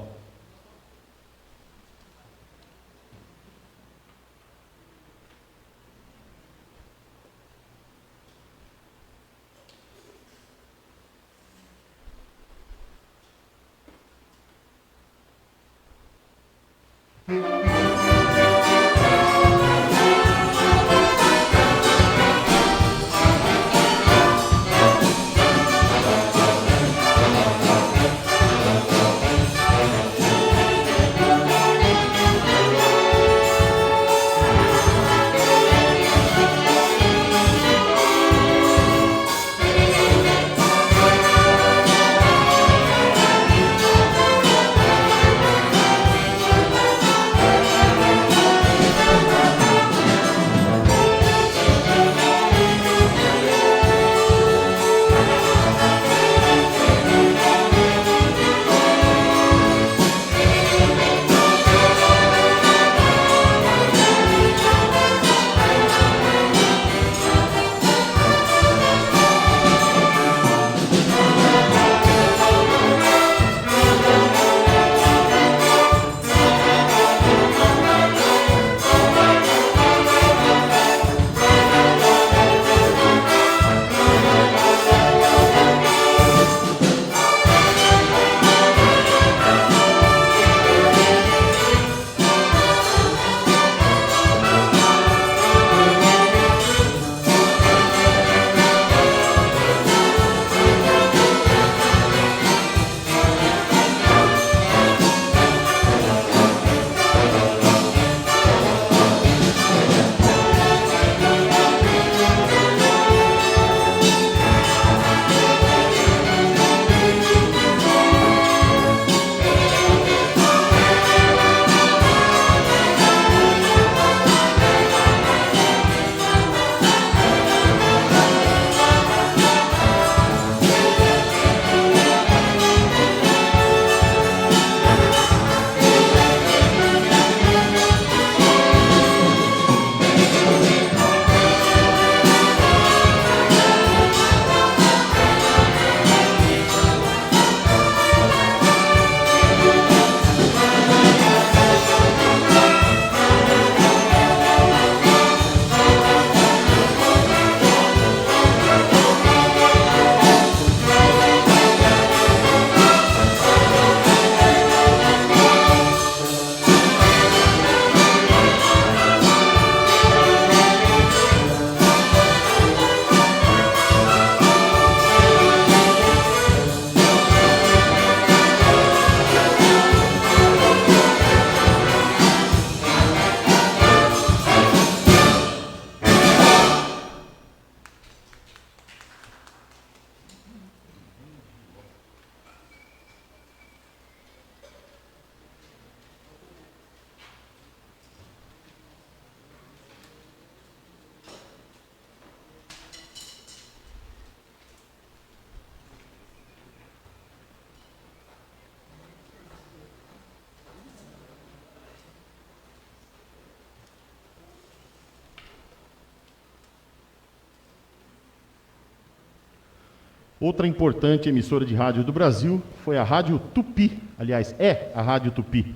Outra importante emissora de rádio do Brasil foi a Rádio Tupi, aliás, é a Rádio Tupi,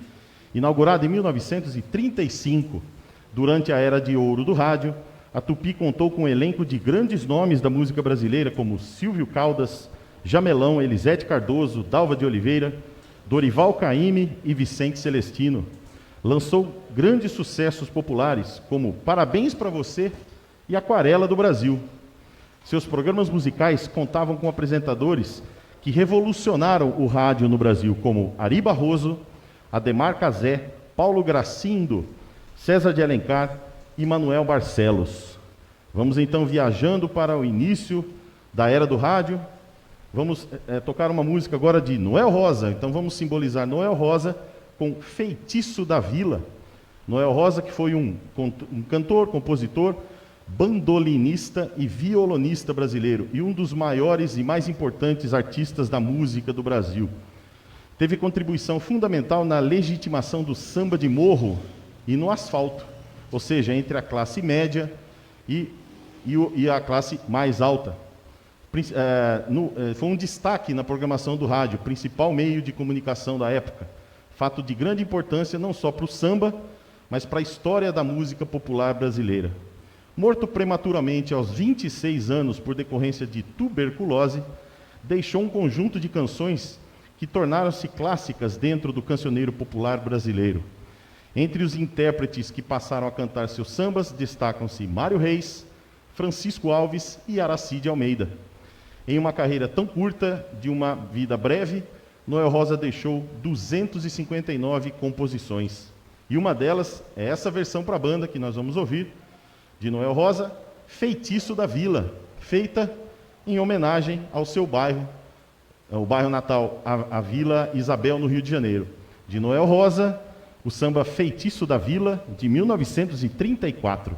inaugurada em 1935. Durante a era de ouro do rádio, a Tupi contou com um elenco de grandes nomes da música brasileira, como Silvio Caldas, Jamelão, Elisete Cardoso, Dalva de Oliveira, Dorival Caymmi e Vicente Celestino. Lançou grandes sucessos populares, como Parabéns para Você e Aquarela do Brasil. Seus programas musicais contavam com apresentadores que revolucionaram o rádio no Brasil, como Ari Barroso, Ademar Cazé, Paulo Gracindo, César de Alencar e Manuel Barcelos. Vamos então viajando para o início da era do rádio. Vamos tocar uma música agora de Noel Rosa. Então vamos simbolizar Noel Rosa com Feitiço da Vila. Noel Rosa, que foi um cantor, compositor, bandolinista e violonista brasileiro e um dos maiores e mais importantes artistas da música do Brasil. Teve contribuição fundamental na legitimação do samba de morro e no asfalto, ou seja, entre a classe média e a classe mais alta. Foi um destaque na programação do rádio, principal meio de comunicação da época. Fato de grande importância não só para o samba, mas para a história da música popular brasileira. Morto prematuramente aos 26 anos por decorrência de tuberculose, deixou um conjunto de canções que tornaram-se clássicas dentro do cancioneiro popular brasileiro. Entre os intérpretes que passaram a cantar seus sambas, destacam-se Mário Reis, Francisco Alves e Aracide Almeida. Em uma carreira tão curta, de uma vida breve, Noel Rosa deixou 259 composições. E uma delas é essa versão para a banda que nós vamos ouvir, de Noel Rosa, Feitiço da Vila, feita em homenagem ao seu bairro, o bairro natal, a Vila Isabel, no Rio de Janeiro. De Noel Rosa, o samba Feitiço da Vila, de 1934.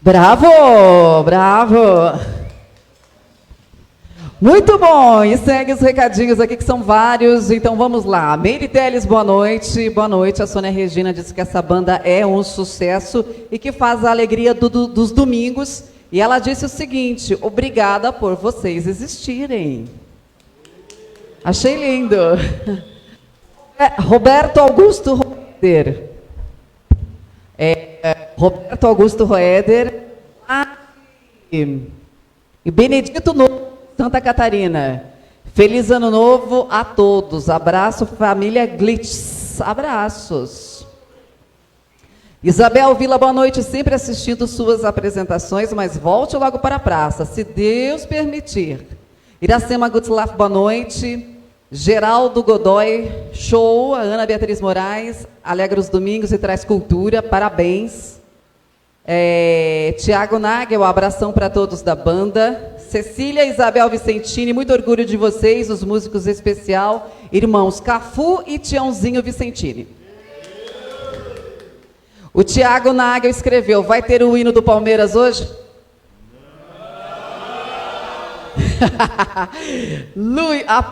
Bravo, bravo. Muito bom, e segue os recadinhos aqui que são vários, então vamos lá. Meire Teles, boa noite. Boa noite, a Sônia Regina disse que essa banda é um sucesso e que faz a alegria dos domingos. E ela disse o seguinte: obrigada por vocês existirem. Achei lindo. Roberto Augusto Roeder. Roberto Augusto Roeder. E Benedito Novo, Santa Catarina. Feliz ano novo a todos. Abraço, família Glitz. Abraços. Isabel Vila, boa noite. Sempre assistindo suas apresentações, mas volte logo para a praça, se Deus permitir. Iracema Gutzlaff, boa noite. Geraldo Godoy, show. A Ana Beatriz Moraes, alegra os domingos e traz cultura. Parabéns. Tiago Nagel, abração para todos da banda. Cecília Isabel Vicentini, muito orgulho de vocês, os músicos especial, irmãos Cafu e Tiãozinho Vicentini. O Tiago Nagel escreveu: vai ter o hino do Palmeiras hoje?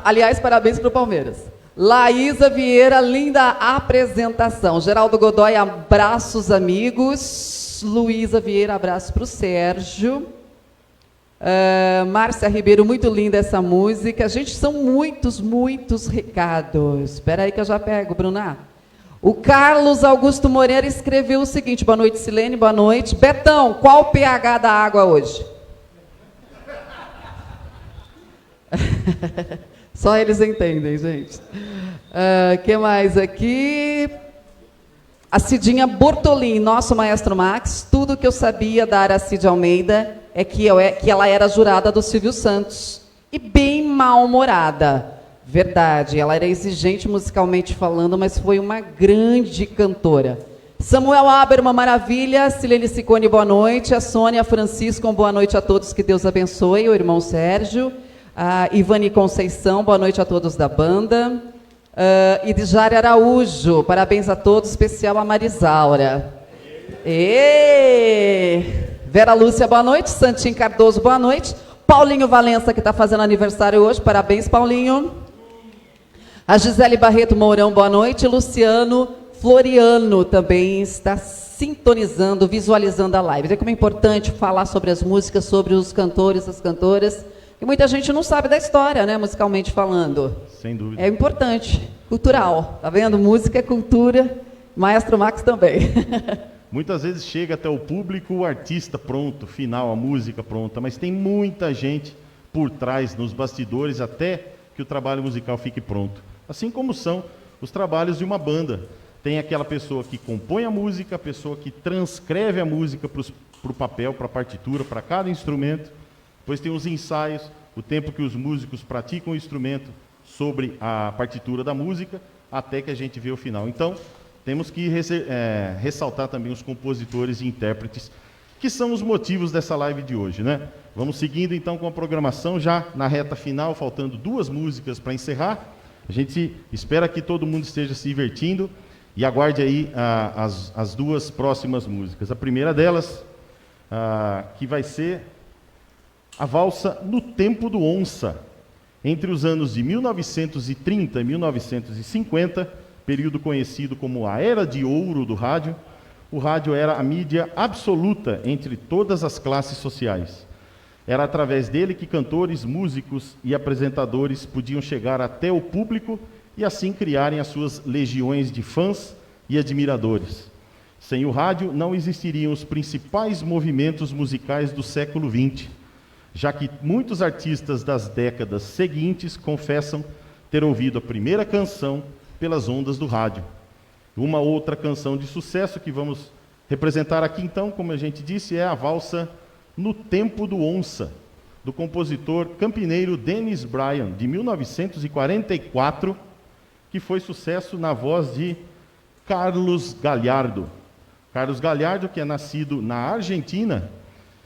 Aliás, parabéns para o Palmeiras. Laísa Vieira, linda apresentação. Geraldo Godoy, abraços, amigos. Luísa Vieira, abraço para o Sérgio. Márcia Ribeiro, muito linda essa música. Gente, são muitos recados. Espera aí que eu já pego, Bruna. O Carlos Augusto Moreira escreveu o seguinte: boa noite, Silene, boa noite. Betão, qual o pH da água hoje? Só eles entendem, gente. Que mais aqui? A Cidinha Bortolin, nosso maestro Max. Tudo que eu sabia da Aracide Almeida é que ela era jurada do Silvio Santos. E bem mal-humorada. Verdade, ela era exigente musicalmente falando, mas foi uma grande cantora. Samuel Haberman, maravilha. Silene Ciccone, boa noite. A Sônia Francisco, boa noite a todos, que Deus abençoe. O irmão Sérgio. A Ivani Conceição, boa noite a todos da banda. E de Jari Araújo, parabéns a todos, especial a Marisaura. Vera Lúcia, boa noite. Santinho Cardoso, boa noite. Paulinho Valença, que está fazendo aniversário hoje, parabéns, Paulinho. A Gisele Barreto Mourão, boa noite. Luciano Floriano também está sintonizando, visualizando a live. Vê como é importante falar sobre as músicas, sobre os cantores, as cantoras. E muita gente não sabe da história, né, musicalmente falando. Sem dúvida. É importante, cultural. Tá vendo? Música é cultura, Maestro Max também. Muitas vezes chega até o público o artista pronto, final, a música pronta, mas tem muita gente por trás, nos bastidores, até que o trabalho musical fique pronto. Assim como são os trabalhos de uma banda. Tem aquela pessoa que compõe a música, a pessoa que transcreve a música para o papel, para a partitura, para cada instrumento. Depois tem os ensaios, o tempo que os músicos praticam o instrumento sobre a partitura da música, até que a gente vê o final. Então, temos que ressaltar também os compositores e intérpretes, que são os motivos dessa live de hoje, né? Vamos seguindo então com a programação, já na reta final, faltando 2 músicas para encerrar. A gente espera que todo mundo esteja se divertindo e aguarde aí as 2 próximas músicas. A primeira delas, que vai ser a valsa No Tempo do Onça, entre os anos de 1930 e 1950, período conhecido como a Era de Ouro do rádio. O rádio era a mídia absoluta entre todas as classes sociais. Era através dele que cantores, músicos e apresentadores podiam chegar até o público e assim criarem as suas legiões de fãs e admiradores. Sem o rádio não existiriam os principais movimentos musicais do século XX, já que muitos artistas das décadas seguintes confessam ter ouvido a primeira canção pelas ondas do rádio. Uma outra canção de sucesso que vamos representar aqui então, como a gente disse, é a valsa No Tempo do Onça, do compositor campineiro Dennis Bryan, de 1944, que foi sucesso na voz de Carlos Gallardo. Carlos Gallardo, que é nascido na Argentina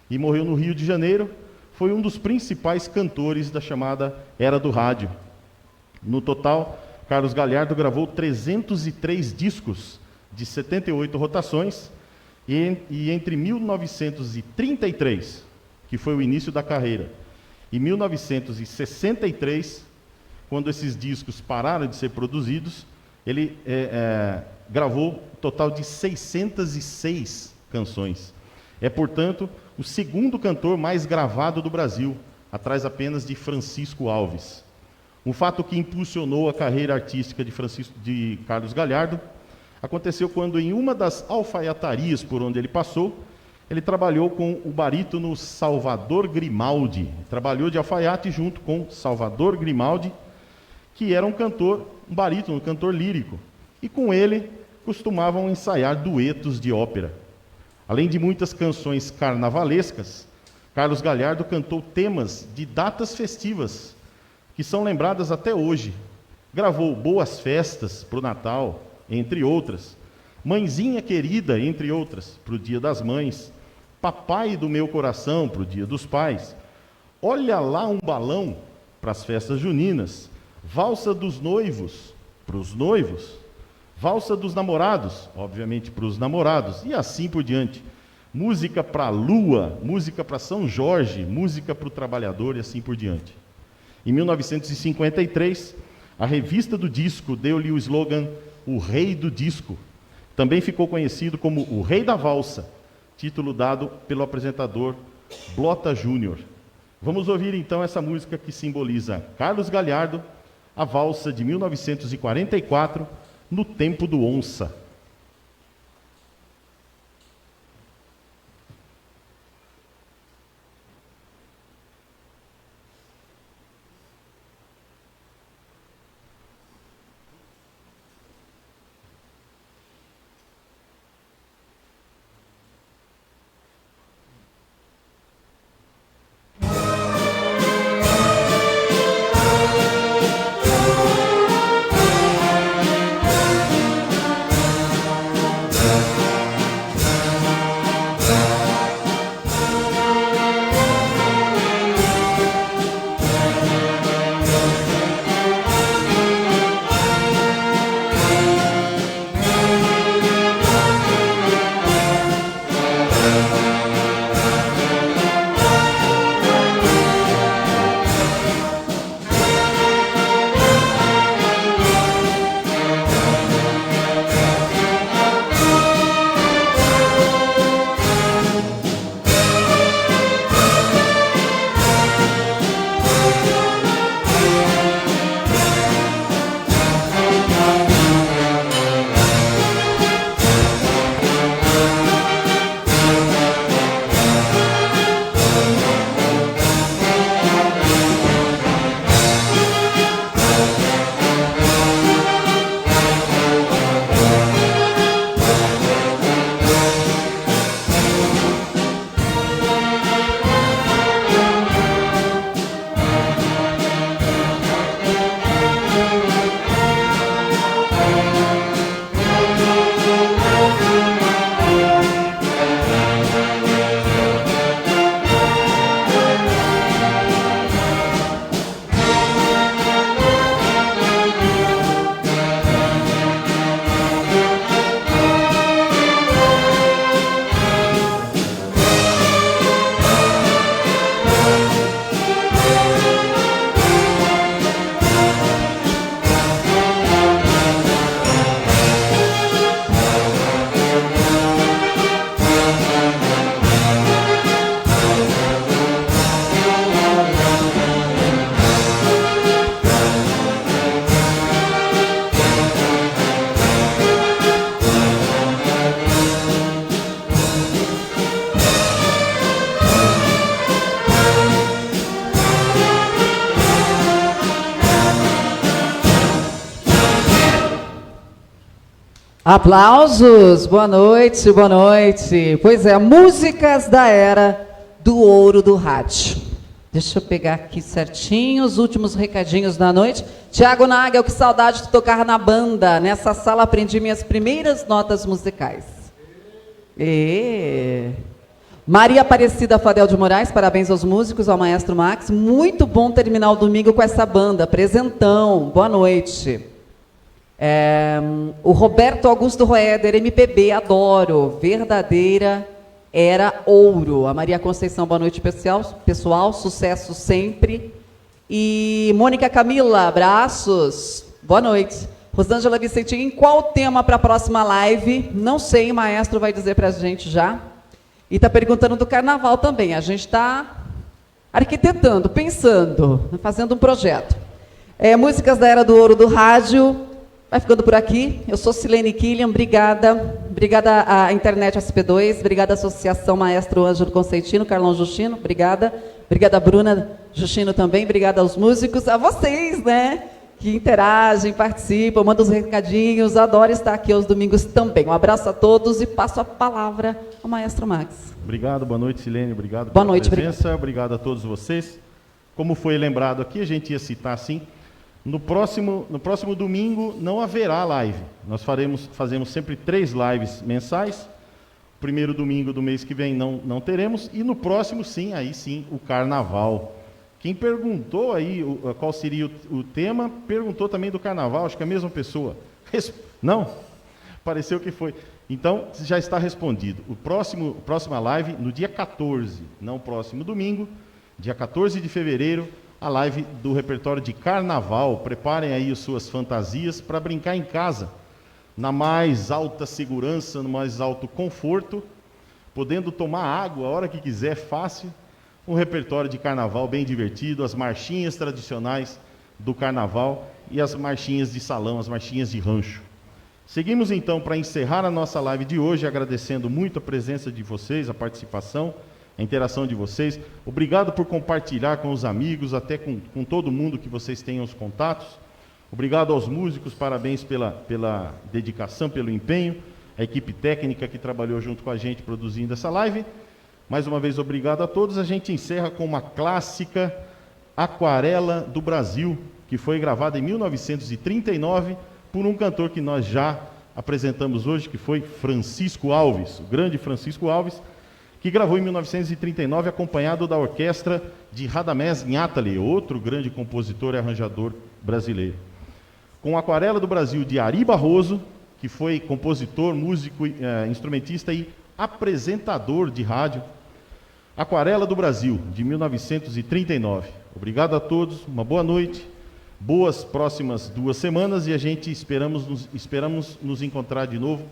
e morreu no Rio de Janeiro, foi um dos principais cantores da chamada Era do Rádio. No total, Carlos Gallardo gravou 303 discos de 78 rotações e entre 1933, que foi o início da carreira, Em 1963, quando esses discos pararam de ser produzidos, ele gravou um total de 606 canções. É, portanto, o segundo cantor mais gravado do Brasil, atrás apenas de Francisco Alves. Um fato que impulsionou a carreira artística de Carlos Galhardo aconteceu quando, em uma das alfaiatarias por onde ele passou, ele trabalhou com o barítono Salvador Grimaldi. Trabalhou de alfaiate junto com Salvador Grimaldi, que era um cantor, um barítono, um cantor lírico. E com ele costumavam ensaiar duetos de ópera. Além de muitas canções carnavalescas, Carlos Galhardo cantou temas de datas festivas, que são lembradas até hoje. Gravou Boas Festas para o Natal, entre outras. Mãezinha Querida, entre outras, para o Dia das Mães. Papai do Meu Coração, para o Dia dos Pais. Olha Lá um Balão, para as festas juninas. Valsa dos Noivos, para os noivos. Valsa dos Namorados, obviamente para os namorados. E assim por diante. Música para a Lua, música para São Jorge, música para o trabalhador e assim por diante. Em 1953, a revista do disco deu-lhe o slogan O Rei do Disco. Também ficou conhecido como O Rei da Valsa, título dado pelo apresentador Blota Júnior. Vamos ouvir então essa música que simboliza Carlos Galhardo, a valsa de 1944, No Tempo do Onça. Aplausos, boa noite, boa noite. Pois é, músicas da era do ouro do rádio. Deixa eu pegar aqui certinho os últimos recadinhos da noite. Tiago Nagel, que saudade de tocar na banda. Nessa sala aprendi minhas primeiras notas musicais. Maria Aparecida Fadel de Moraes, parabéns aos músicos, ao maestro Max. Muito bom terminar o domingo com essa banda. Presentão, boa noite. O Roberto Augusto Roeder, MPB, adoro. Verdadeira era ouro. A Maria Conceição, boa noite, pessoal, sucesso sempre. E Mônica Camila, abraços, boa noite. Rosângela Vicentinho, em qual tema para a próxima live? Não sei, o maestro vai dizer para a gente já. E está perguntando do carnaval também. A gente está arquitetando, pensando, fazendo um projeto. Músicas da Era do Ouro do Rádio. Vai ficando por aqui. Eu sou Silene Killian, obrigada. Obrigada à Internet SP2, obrigada à Associação Maestro Ângelo Conceitinho, Carlão Justino, obrigada. Obrigada, Bruna Justino também, obrigada aos músicos, a vocês, né? Que interagem, participam, mandam os recadinhos, adoro estar aqui aos domingos também. Um abraço a todos e passo a palavra ao Maestro Max. Obrigado, boa noite, Silene, obrigado pela presença, obrigado a todos vocês. Como foi lembrado aqui, a gente ia citar assim, no próximo domingo não haverá live. Nós fazemos sempre 3 lives mensais. O primeiro domingo do mês que vem não teremos. E no próximo, sim, aí sim, o Carnaval. Quem perguntou aí qual seria o tema, perguntou também do Carnaval, acho que é a mesma pessoa. Não? Pareceu que foi. Então, já está respondido. Próxima live, no dia 14, não próximo domingo, dia 14 de fevereiro, a live do repertório de Carnaval. Preparem aí as suas fantasias para brincar em casa, na mais alta segurança, no mais alto conforto, podendo tomar água a hora que quiser, fácil. Um repertório de Carnaval bem divertido, as marchinhas tradicionais do Carnaval e as marchinhas de salão, as marchinhas de rancho. Seguimos então para encerrar a nossa live de hoje, agradecendo muito a presença de vocês, a participação, a interação de vocês. Obrigado por compartilhar com os amigos, até com todo mundo que vocês tenham os contatos. Obrigado aos músicos, parabéns pela dedicação, pelo empenho. A equipe técnica que trabalhou junto com a gente produzindo essa live. Mais uma vez, obrigado a todos. A gente encerra com uma clássica, Aquarela do Brasil, que foi gravada em 1939 por um cantor que nós já apresentamos hoje, que foi Francisco Alves, o grande Francisco Alves, que gravou em 1939, acompanhado da orquestra de Radamés Nhatali, outro grande compositor e arranjador brasileiro. Com Aquarela do Brasil, de Ari Barroso, que foi compositor, músico, instrumentista e apresentador de rádio. Aquarela do Brasil, de 1939. Obrigado a todos, uma boa noite, boas próximas 2 semanas e a gente esperamos nos encontrar de novo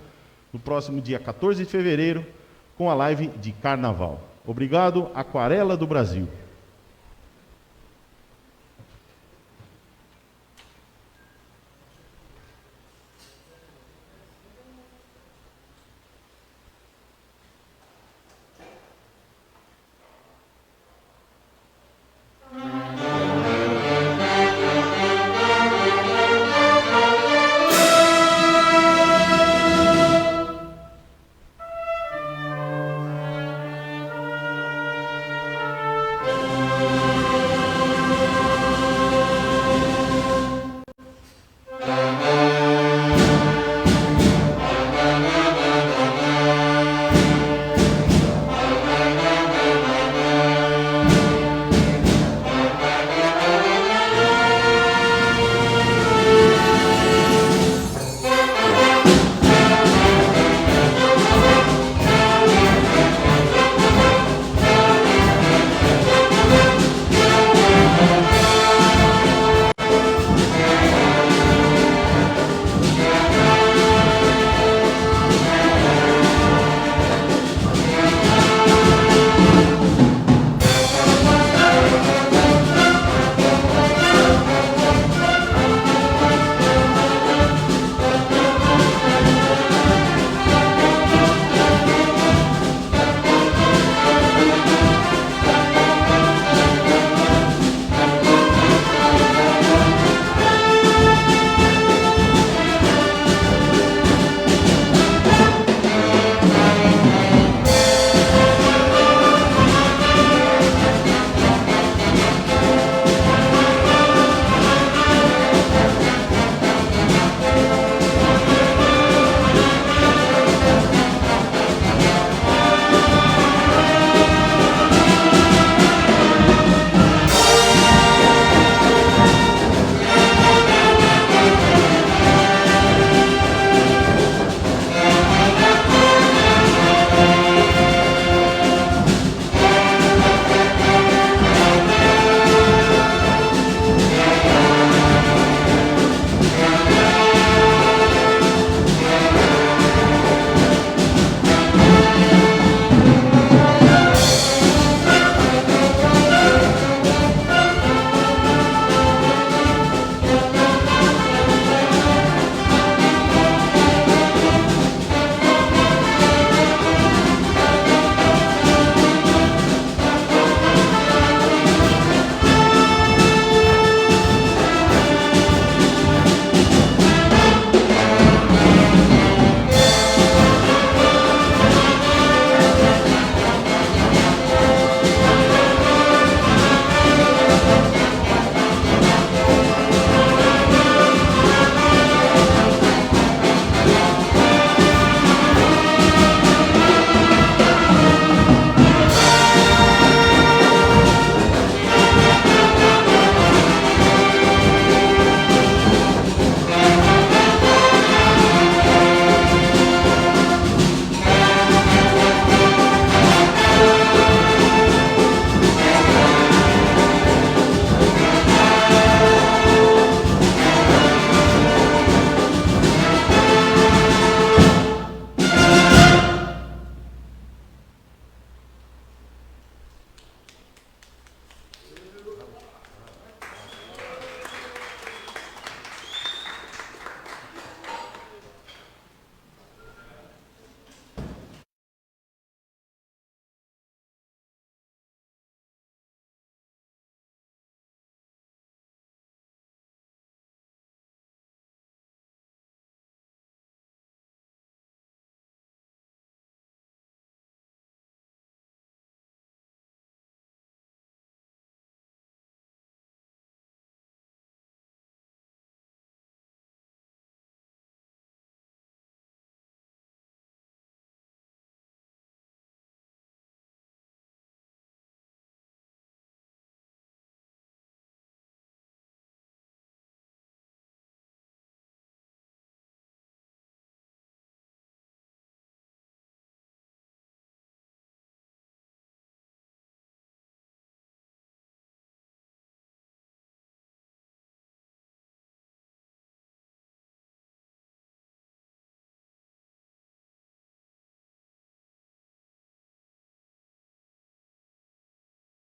no próximo dia 14 de fevereiro com a live de Carnaval. Obrigado, Aquarela do Brasil.